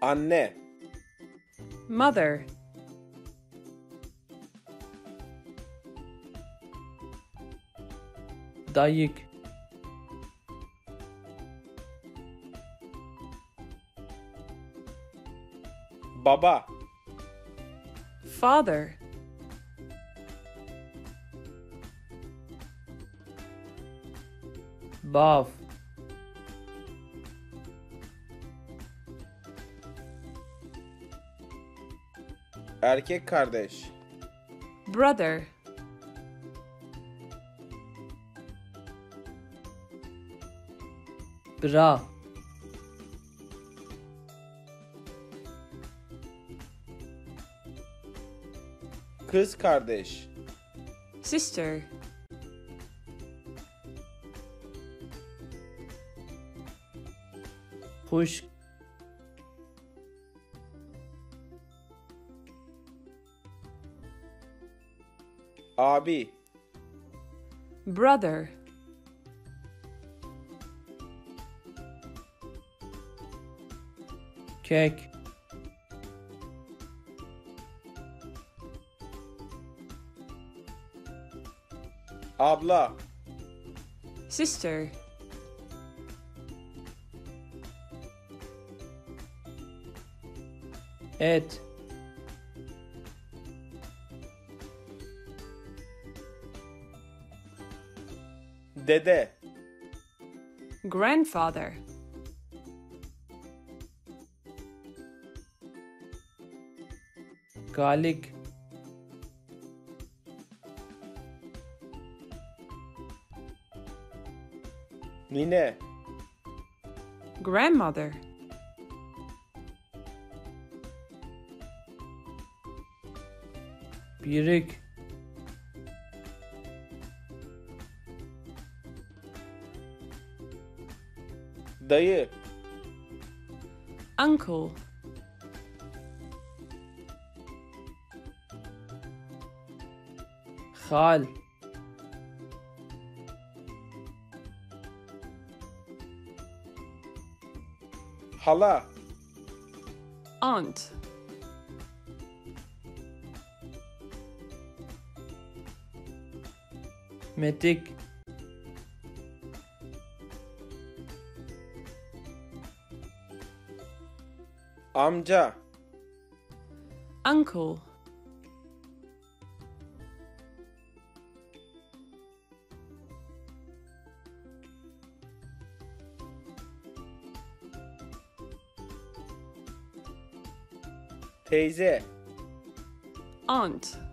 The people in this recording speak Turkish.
Anne. Mother. Dayık. Baba. Father. Bav. Erkek kardeş. Brother. Bra. Kız kardeş. Sister. Kuş. Abi. Brother. Kek. Abla. Sister. Et. Dede. Grandfather. Galik. Nine. Grandmother. Birik. Dayı. Uncle. Hal. Hala. Aunt. Metik. Amca. Uncle. Teyze. Aunt.